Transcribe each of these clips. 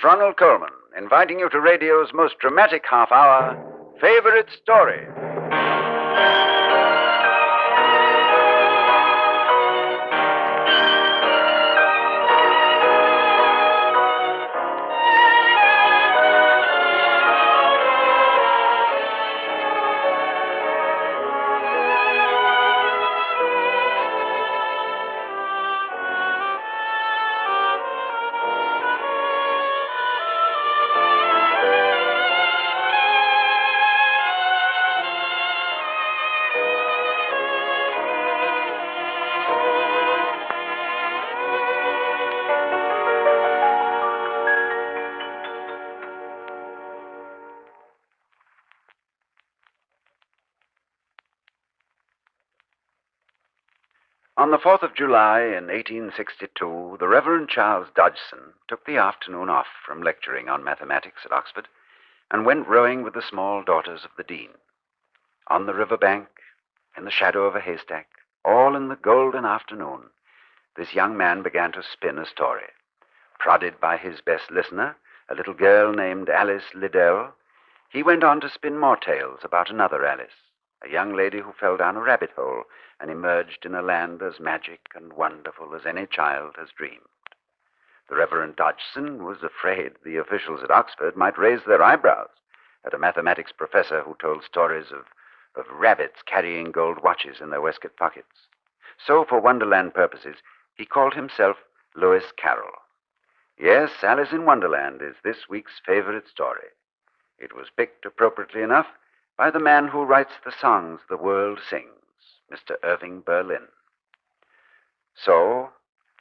is Ronald Coleman, inviting you to radio's most dramatic half-hour, Favorite Story. On the 4th of July in 1862, the Reverend Charles Dodgson took the afternoon off from lecturing on mathematics at Oxford and went rowing with the small daughters of the dean. On the river bank, in the shadow of a haystack, all in the golden afternoon, this young man began to spin a story. Prodded by his best listener, a little girl named Alice Liddell, he went on to spin more tales about another Alice, a young lady who fell down a rabbit hole and emerged in a land as magic and wonderful as any child has dreamed. The Reverend Dodgson was afraid the officials at Oxford might raise their eyebrows at a mathematics professor who told stories of rabbits carrying gold watches in their waistcoat pockets. So, for Wonderland purposes, he called himself Lewis Carroll. Yes, Alice in Wonderland is this week's favorite story. It was picked appropriately enough by the man who writes the songs the world sings, Mr. Irving Berlin. So,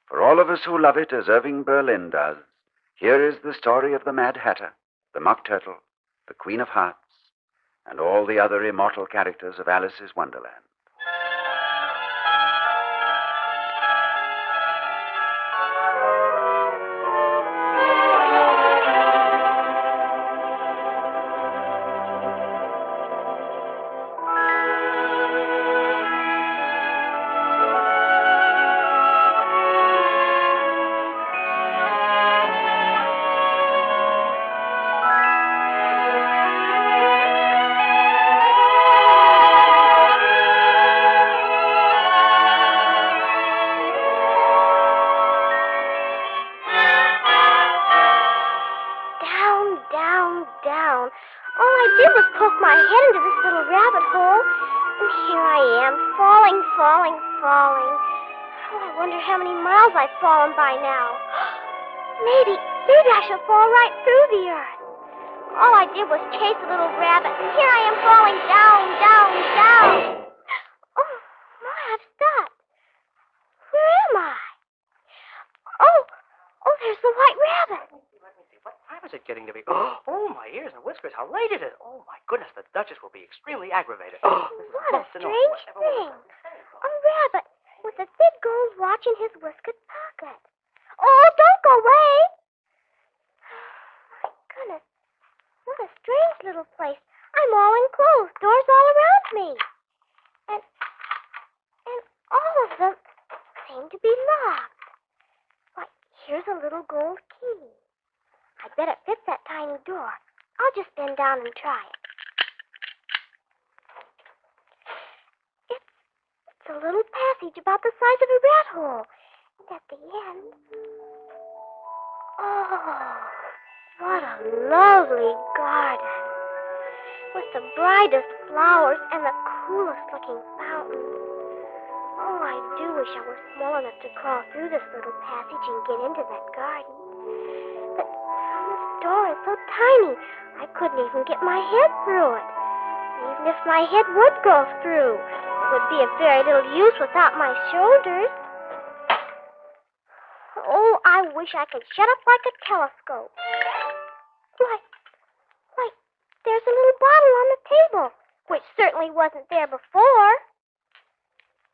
for all of us who love it as Irving Berlin does, here is the story of the Mad Hatter, the Mock Turtle, the Queen of Hearts, and all the other immortal characters of Alice's Wonderland. I've fallen by now. Maybe I shall fall right through the earth. All I did was chase a little rabbit, and here I am falling down, down, down. Oh, my, I've stopped. Where am I? Oh, there's the white rabbit. What time is it getting to be? Oh, my ears and whiskers, how late it is. Oh, my goodness, the Duchess will be extremely aggravated. What a strange thing. A rabbit with a big gold watch in his waistcoat pocket. Oh, don't go away. My goodness, what a strange little place. I'm all enclosed, doors all around me. And all of them seem to be locked. Why, here's a little gold key. I bet it fits that tiny door. I'll just bend down and try it. It's a little passage about the size of a rat hole. And at the end... Oh, what a lovely garden. With the brightest flowers and the coolest looking fountain. Oh, I do wish I were small enough to crawl through this little passage and get into that garden. But this door is so tiny, I couldn't even get my head through it. Even if my head would go through, it would be of very little use without my shoulders. Oh, I wish I could shut up like a telescope. Why, there's a little bottle on the table, which certainly wasn't there before.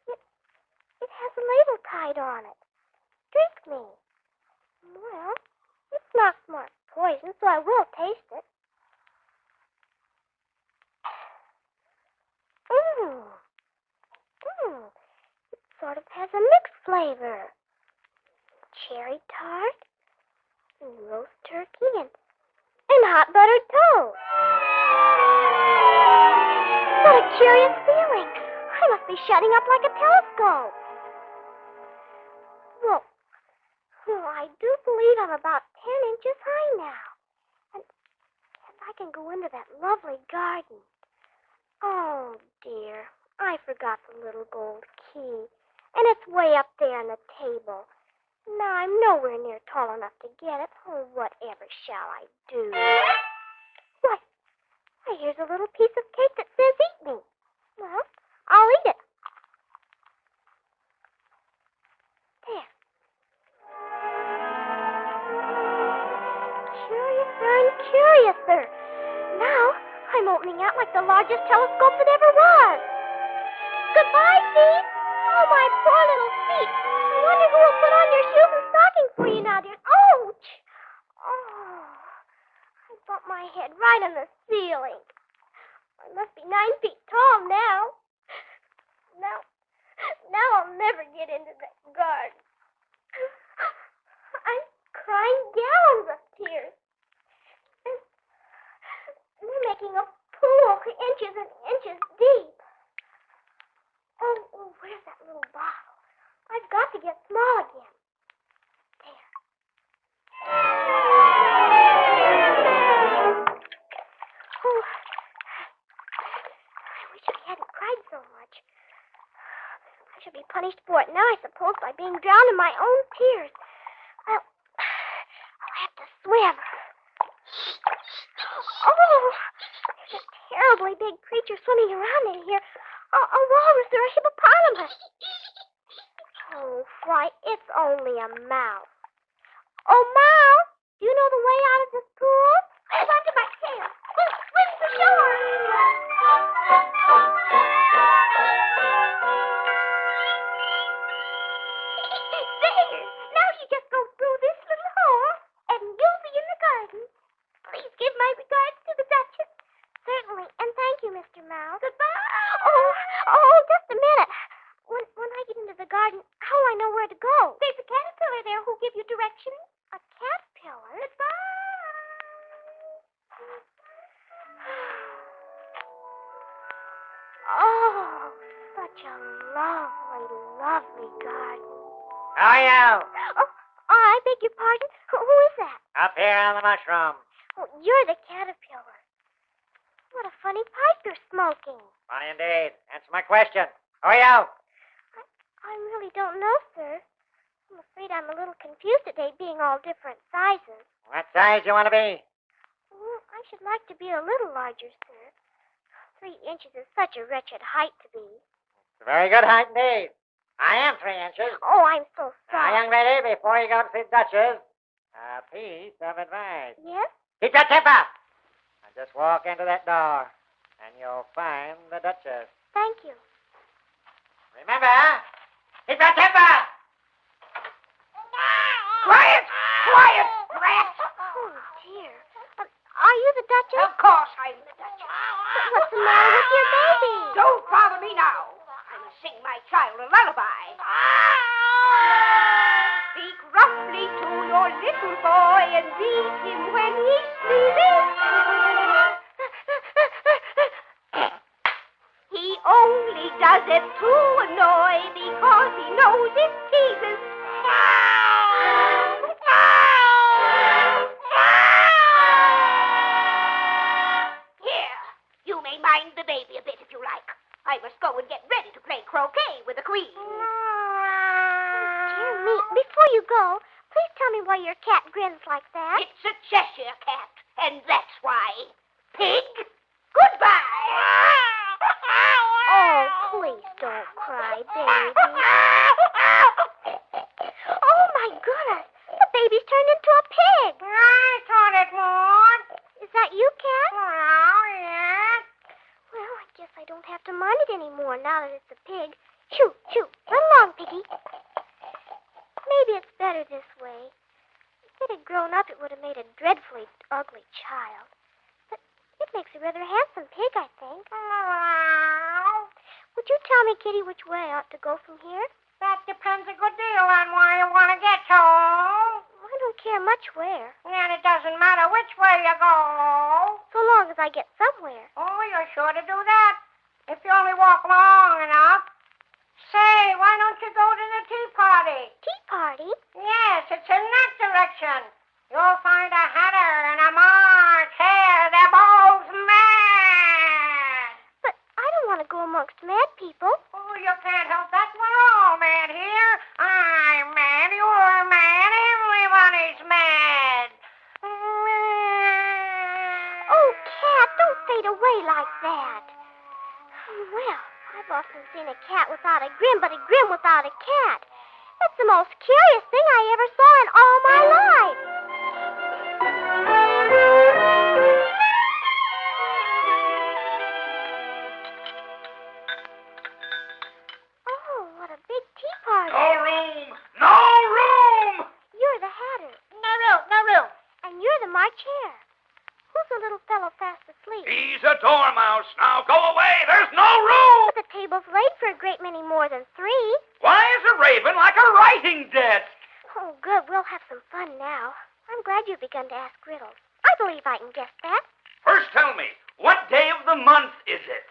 It has a label tied on it. Drink me. Well, it's not smart poison, so I will taste it. It sort of has a mixed flavor. Cherry tart, roast turkey and hot buttered toast. What a curious feeling. I must be shutting up like a telescope. Well, I do believe I'm about 10 inches high now. And I can go into that lovely garden. Oh, dear. I forgot the little gold key. And it's way up there on the table. Now I'm nowhere near tall enough to get it. Oh, whatever shall I do? Why, here's a little piece of cake that says eat me. Well, I'll eat it. There. Curiouser and curiouser. Now I'm opening out like the largest telescope that ever was. Goodbye, feet. Oh, my poor little feet. I wonder who will put on your shoes and stockings for you now, dear. Ouch! Oh, I bumped my head right on the ceiling. I must be 9 feet tall now. Now I'll never get into that garden. I'm crying gallons of tears. And they're making a pool inches and inches deep. Oh, where's that little bottle? I've got to get small again. There. Oh, I wish I hadn't cried so much. I should be punished for it now, I suppose, by being drowned in my own tears. Well, I'll have to swim. Oh, there's a terribly big creature swimming around in here. A walrus or a hippopotamus. Oh, why, it's only a mouse. Oh, Mouse, do you know the way out of this pool? Hold on to my tail. Swim for shore. There. Now you just go through this little hole, and you'll be in the garden. Please give my regards to the Duchess. Certainly, and thank you, Mr. Mouse. Goodbye. Oh, just a minute. When I get into the garden, how will I know where to go? There's a caterpillar there who'll give you directions. A caterpillar? Oh, such a lovely, lovely garden. How are you? Oh, I beg your pardon. Who is that? Up here on the mushroom. Oh, you're the caterpillar. What a funny pipe you're smoking. Funny indeed. Answer my question. Who are you? I really don't know, sir. I'm afraid I'm a little confused today, being all different sizes. What size do you want to be? Well, I should like to be a little larger, sir. 3 inches is such a wretched height to be. It's a very good height indeed. I am 3 inches. Oh, I'm so Now, sorry. young lady, before you go to see the Duchess, a piece of advice. Yes? Keep your temper. And just walk into that door, and you'll find the Duchess. Thank you. Remember, keep your temper. Quiet! Quiet, rat! Oh, dear. Are you the Duchess? Of course I'm the Duchess. What's the matter with your baby? Don't bother me now. I must sing my child a lullaby. Speak roughly to your little boy and beat him when he's sleeping. He only does it to annoy because he knows it teases. Here, you may mind the baby a bit if you like. I must go and get ready to play croquet with the Queen. Dear me. Before you go, please tell me why your cat grins like that. It's a Cheshire cat, and that's why. Pig, goodbye. Oh, please don't cry, baby. Oh, my goodness. The baby's turned into a pig. I thought it would. Is that you, Cat? Oh, yes. Well, I guess I don't have to mind it anymore now that it's a pig. Shoo, shoo. Run along, Piggy. Maybe it's better this way. If it had grown up, it would have made a dreadfully ugly child. But it makes a rather handsome pig, I think. Would you tell me, Kitty, which way I ought to go from here? That depends a good deal on where you want to get to. I don't don't care much where. And it doesn't matter which way you go. So long as I get somewhere. Oh, you're sure to do that. If you only walk long enough. Say, why don't you go to the tea party? Tea party? Yes, it's in that direction. You'll find a hatter and a March hare. They're both mad. But I don't want to go amongst mad people. Oh, you can't help that. We're all mad here. I'm mad. You're mad. Everybody's mad. Oh, Cat, don't fade away like that. Well, I've often seen a cat without a grin, but a grin without a cat. That's the most curious thing I ever saw in all my life. Oh, what a big tea party. No room! No room! You're the Hatter, No room, no room. and you're the March Hare. Who's the little fellow fast asleep? He's a dormouse. Now go away. There's no room! But the table's laid for a great many more than 3. Why is a raven like a writing desk? Oh, good. We'll have some fun now. I'm glad you've begun to ask riddles. I believe I can guess that. First tell me, what day of the month is it?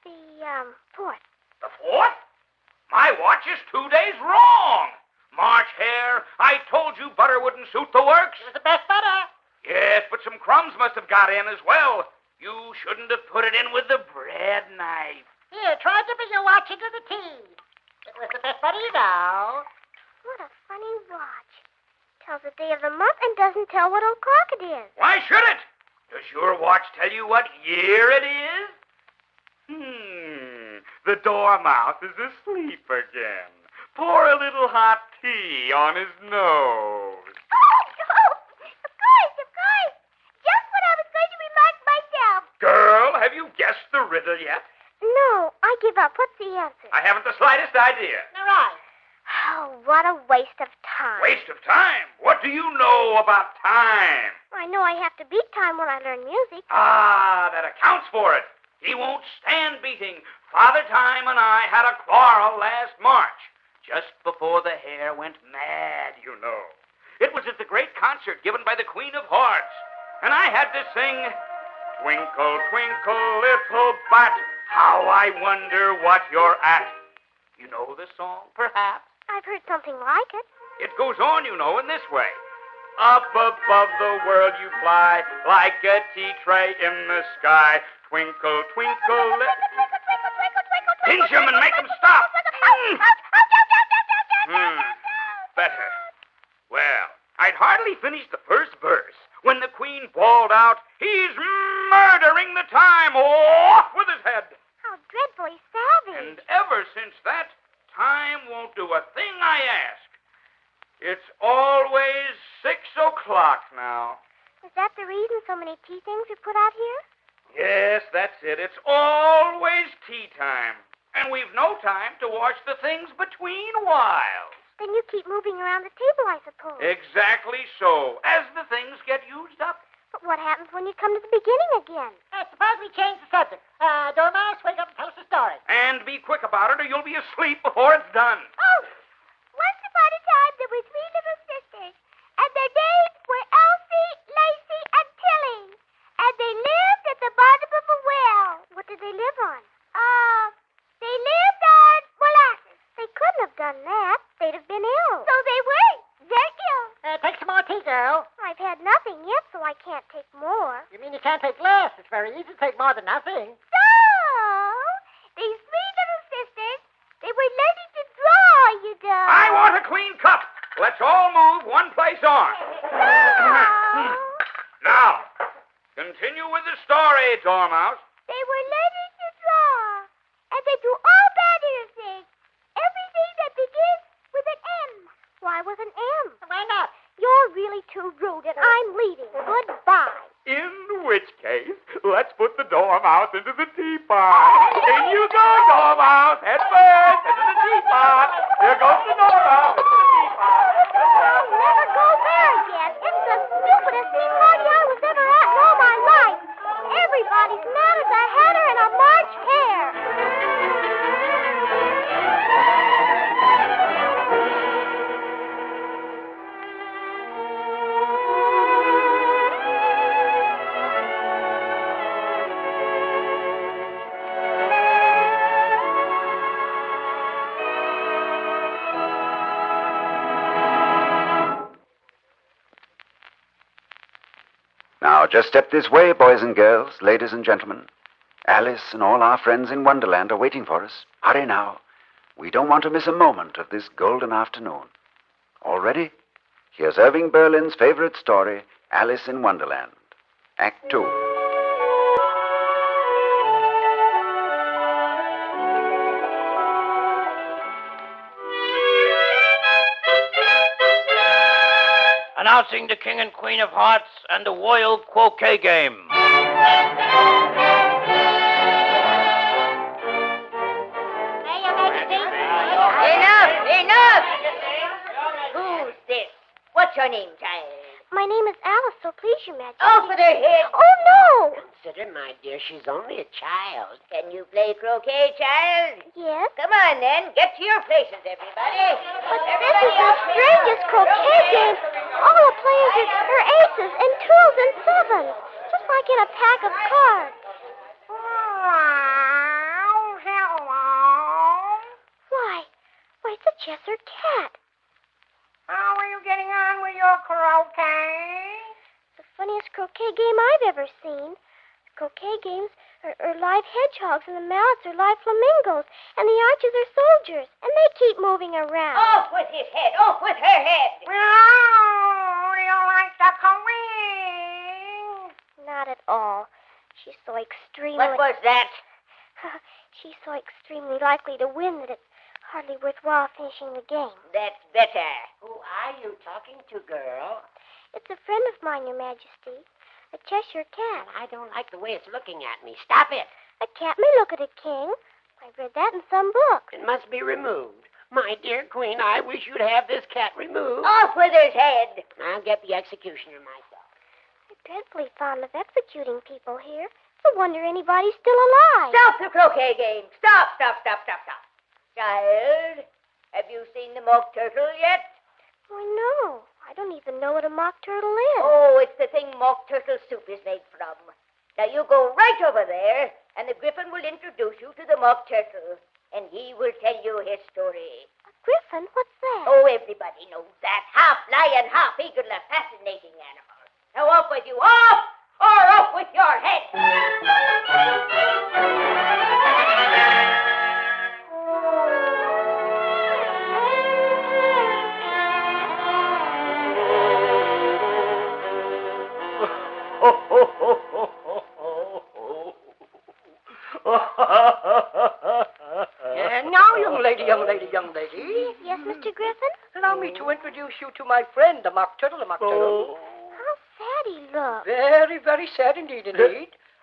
The, 4th. The 4th? My watch is 2 days wrong. March Hare, I told you butter wouldn't suit the works. It's the best butter. Yes, but some crumbs must have got in as well. You shouldn't have put it in with the bread knife. Here, try dipping your watch into the tea. It was the best butter you know. What a funny watch. Tells the day of the month and doesn't tell what o'clock it is. Why should it? Does your watch tell you what year it is? The dormouse is asleep again. Pour a little hot tea on his nose. Oh, of course. Just what I was going to remark myself. Girl, have you guessed the riddle yet? No, I give up. What's the answer? I haven't the slightest idea. All right. Oh, what a waste of time. Waste of time? What do you know about time? I know I have to beat time when I learn music. Ah, that accounts for it. He won't stand beating. Father Time and I had a quarrel last March, just before the hare went mad, you know. It was at the great concert given by the Queen of Hearts, and I had to sing, Twinkle, twinkle, little bat, how I wonder what you're at. You know the song, perhaps? I've heard something like it. It goes on, you know, in this way. Up above the world you fly, like a tea tray in the sky. Twinkle, twinkle, pinch him and make him stop. Better. Well, I'd hardly finished the first verse when the Queen bawled out, he's murdering the time. Off with his head. How dreadfully savage. And ever since that, time won't do a thing I ask. It's always 6 o'clock now. Is that the reason so many tea things are put out here? Yes, that's it. It's always tea time. And we've no time to wash the things between whiles. Then you keep moving around the table, I suppose. Exactly so, as the things get used up. But what happens when you come to the beginning again? Suppose we change the subject. Dormouse, wake up and tell us a story. And be quick about it or you'll be asleep before it's done. Oh, once upon a time there were 3 little sisters, and their names were Elsie, Lacey, and Tilly. And they lived at the bottom of a well. What did they live on? They lived on molasses. They couldn't have done that. They'd have been ill. So they weren't. They're ill. Take some more tea, girl. I've had nothing yet, so I can't take more. You mean you can't take less? It's very easy to take more than nothing. So, these 3 little sisters, they were learning to draw, you know. I want a clean cup. Let's all move one place on. Now, continue with the story, Dormouse. They were learning to draw, and they drew all manner of things. Everything that begins with an M. Why with an M? Why not? You're really too rude, and I'm leaving. Goodbye. In which case, let's put the Dormouse into the teapot. In you go, Dormouse. Head first into the teapot. Here goes the Dormouse into the teapot. I'll never go there again. It's the stupidest tea party I was ever at in all my life. Everybody's mad as a hatter and a March hare. just step this way, boys and girls, ladies and gentlemen. Alice and all our friends in Wonderland are waiting for us. Hurry now. We don't want to miss a moment of this golden afternoon. All ready? Here's Irving Berlin's favorite story, Alice in Wonderland. Act 2. Announcing the King and Queen of Hearts and the Royal Croquet Game. Enough! Who's this? What's your name, child? My name is Alice, so please, Your Majesty. Off with her head! Oh, no! Consider, my dear, she's only a child. Can you play croquet, child? Yes? Come on, then. Get to your places, everybody. But this is the strangest croquet game. All the players are aces and twos and sevens, just like in a pack of cards. Why, it's a Cheshire cat. How are you getting on with your croquet? The funniest croquet game I've ever seen. The croquet games are live hedgehogs, and the mallets are live flamingos, and the archers are soldiers, and they keep moving around. Off with his head! Off with her head! Oh, do you like the queen? Not at all. She's so extremely... What was that? She's so extremely likely to win that it's hardly worthwhile finishing the game. That's better. Who are you talking to, girl? It's a friend of mine, Your Majesty. A Cheshire cat. I don't like the way it's looking at me. Stop it. A cat may look at a king. I've read that in some books. It must be removed. My dear queen, I wish you'd have this cat removed. Off with his head! I'll get the executioner myself. I'm dreadfully fond of executing people here. It's a wonder anybody's still alive. Stop the croquet game! Stop! Child, have you seen the mock turtle yet? Oh, no. I don't even know what a mock turtle is. Oh, it's the thing mock turtle soup is made from. Now you go right over there, and the Griffin will introduce you to the mock turtle, and he will tell you his story. A griffin? What's that? Oh, everybody knows that. Half lion, half eagle, a fascinating animal. Now off with you, off, or off with your head. Now, young lady. Yes, Mr. Griffin? Allow me to introduce you to my friend, the Mock Turtle. How sad he looks. Very, very sad indeed.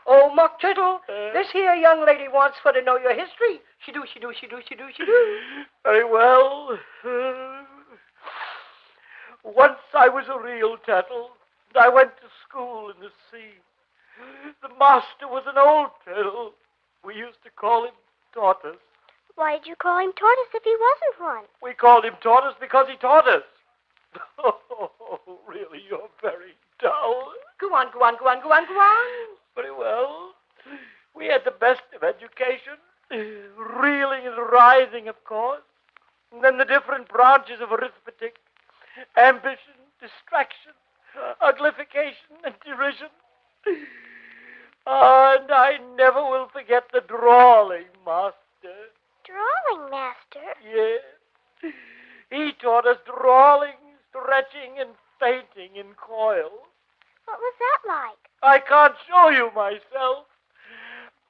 Oh, Mock Turtle, this here young lady wants for to know your history. She do. Very well. Once I was a real turtle, and I went to school in the sea. The master was an old turtle. We used to call him Tortoise. Why did you call him Tortoise if he wasn't one? We called him Tortoise because he taught us. Oh, really, you're very dull. Go on. Very well. We had the best of education. Reeling and rising, of course. And then the different branches of arithmetic. Ambition, distraction, uglification, and derision. And I never will forget the drawling master. Drawing master? Yes. He taught us drawling, stretching, and fainting in coil. What was that like? I can't show you myself.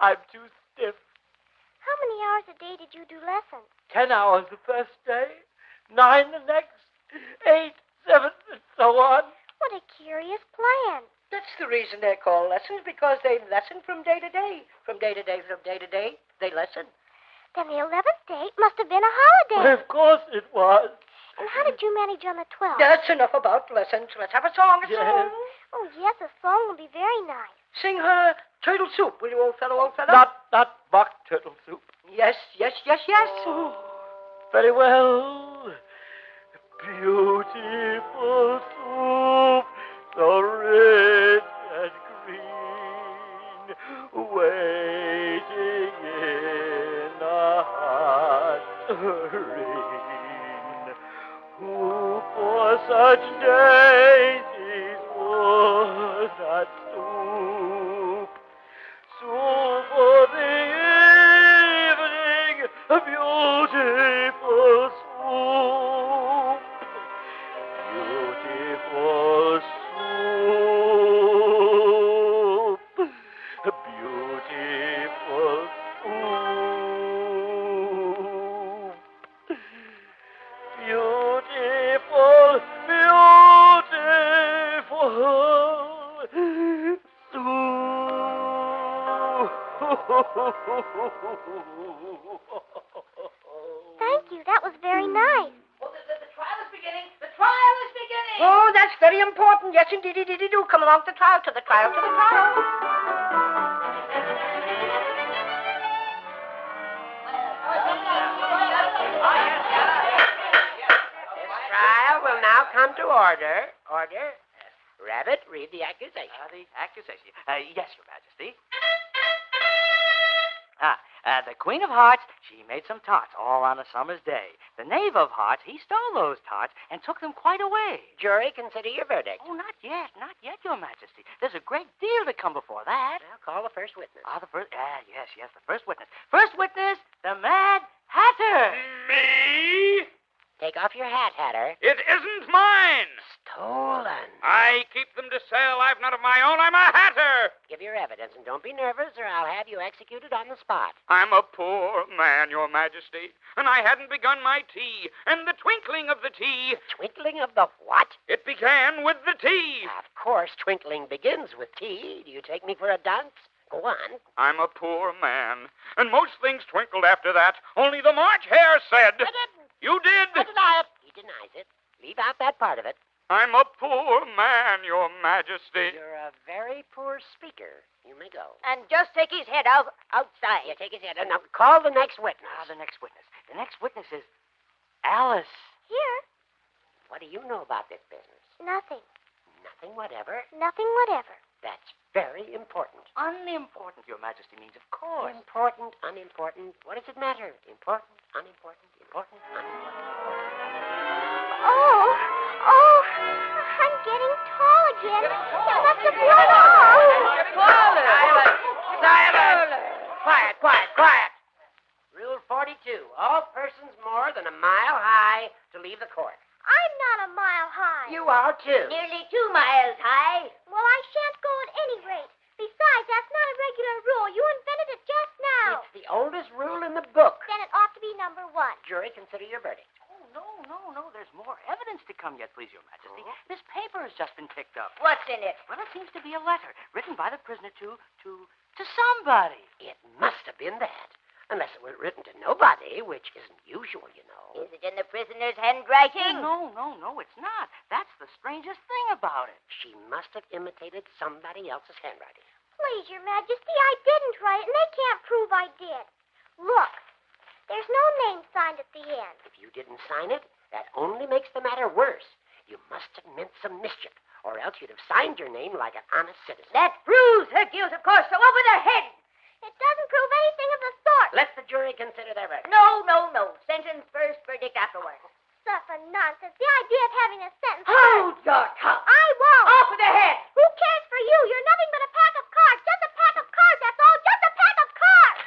I'm too stiff. How many hours a day did you do lessons? 10 hours the first day, 9 the next, 8, 7, and so on. What a curious plan. That's the reason they're called lessons, because they lesson from day to day. From day to day, they lesson. Then the 11th day must have been a holiday. Of course it was. And how did you manage on the 12th? That's enough about lessons. Let's have a song. Yes. Oh, yes, a song will be very nice. Sing her Turtle Soup, will you, old fellow? Not mock turtle soup. Yes. Very well. Beautiful soup, so rich and green, waiting in a hot tureen. Who for such days would not stoop Thank you. That was very nice. Well, the trial is beginning. The trial is beginning. Oh, that's very important. Yes, indeed, do. Come along to the trial, to the trial, to the trial. This trial will now come to order. Order. Rabbit, read the accusation. The accusation. Yes, Your Majesty. The Queen of Hearts, she made some tarts all on a summer's day. The Knave of Hearts, he stole those tarts and took them quite away. Jury, consider your verdict. Oh, not yet, Your Majesty. There's a great deal to come before that. Well, call the first witness. The first, yes, the first witness. First witness, the Mad Hatter. Me? Take off your hat, Hatter. It isn't mine. Stolen. I keep them to sell. I've none of my own. I'm a hatter. Give your evidence, and don't be nervous, or I'll have you executed on the spot. I'm a poor man, Your Majesty, and I hadn't begun my tea. And the twinkling of the tea, Twinkling of the what? it began with the tea. Of course, twinkling begins with tea. Do you take me for a dunce? Go on. I'm a poor man, and most things twinkled after that. Only the March Hare said, I didn't. You did. I deny it. He denies it. Leave out that part of it. I'm a poor man, Your Majesty. You're a very poor speaker. You may go. And just take his head outside. Yeah, take his head. Now, call the next witness. The next witness. The next witness is Alice. Here? What do you know about this business? Nothing. Nothing whatever. Nothing whatever. That's very important. Unimportant, Your Majesty, means of course. Important, unimportant. What does it matter? Important, unimportant, important, unimportant. Oh, I'm getting tall again. It must have blown off. Silence! Quiet. Rule 42. All persons more than a mile high to leave the court. I'm not a mile high. You are, too. Nearly 2 miles high. Well, I shan't go at any rate. Besides, that's not a regular rule. You invented it just now. It's the oldest rule in the book. Then it ought to be number 1. Jury, consider your verdict. Oh, no. There's more evidence to come yet, please, Your Majesty. This paper has just been picked up. What's in it? Well, it seems to be a letter written by the prisoner to somebody. It must have been that. Unless it was written to nobody, which isn't usual, you know. Is it in the prisoner's handwriting? No, it's not. That's the strangest thing about it. She must have imitated somebody else's handwriting. Please, Your Majesty, I didn't write it, and they can't prove I did. Look, there's no name signed at the end. If you didn't sign it, that only makes the matter worse. You must have meant some mischief, or else you'd have signed your name like an honest citizen. That proves her guilt, of course, so over their head. It doesn't prove anything of the sort. Let the jury consider their verdict. No. Sentence first, verdict afterwards. Stuff and nonsense. The idea of having a sentence. Hold your tongue. I won't. Off with their head. Who cares for you? You're nothing but a pack of cards. Just a pack of cards, that's all. Just a pack of cards.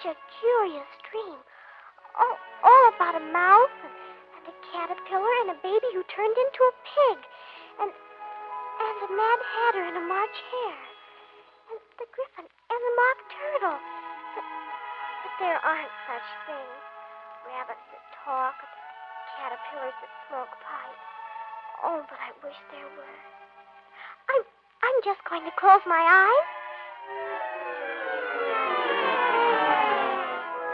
A curious dream. All about a mouse and a caterpillar and a baby who turned into a pig and a mad hatter and a March hare and the griffin and the mock turtle. But there aren't such things. Rabbits that talk and caterpillars that smoke pipes. Oh, but I wish there were. I'm just going to close my eyes.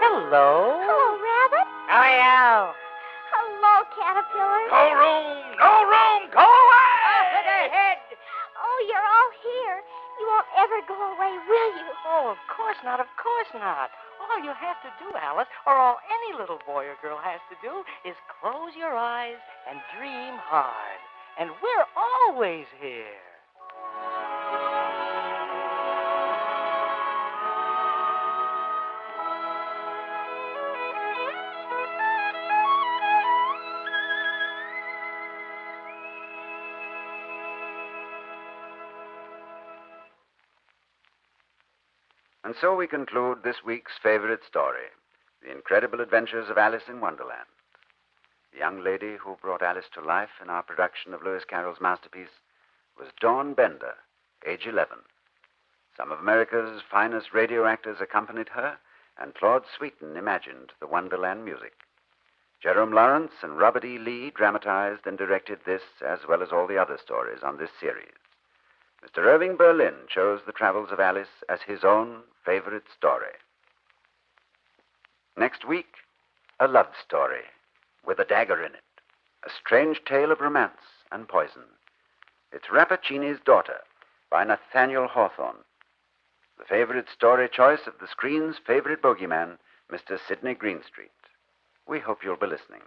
Hello. Hello, Rabbit. How are you? Hello, Caterpillar. No room, go away! Off with their head. Oh, you're all here. You won't ever go away, will you? Oh, of course not. All you have to do, Alice, or all any little boy or girl has to do, is close your eyes and dream hard. And we're always here. And so we conclude this week's favorite story, The Incredible Adventures of Alice in Wonderland. The young lady who brought Alice to life in our production of Lewis Carroll's masterpiece was Dawn Bender, age 11. Some of America's finest radio actors accompanied her, and Claude Sweeten imagined the Wonderland music. Jerome Lawrence and Robert E. Lee dramatized and directed this, as well as all the other stories on this series. Mr. Irving Berlin chose the travels of Alice as his own favorite story. Next week, a love story with a dagger in it, a strange tale of romance and poison. It's Rappaccini's Daughter by Nathaniel Hawthorne. The favorite story choice of the screen's favorite bogeyman, Mr. Sidney Greenstreet. We hope you'll be listening.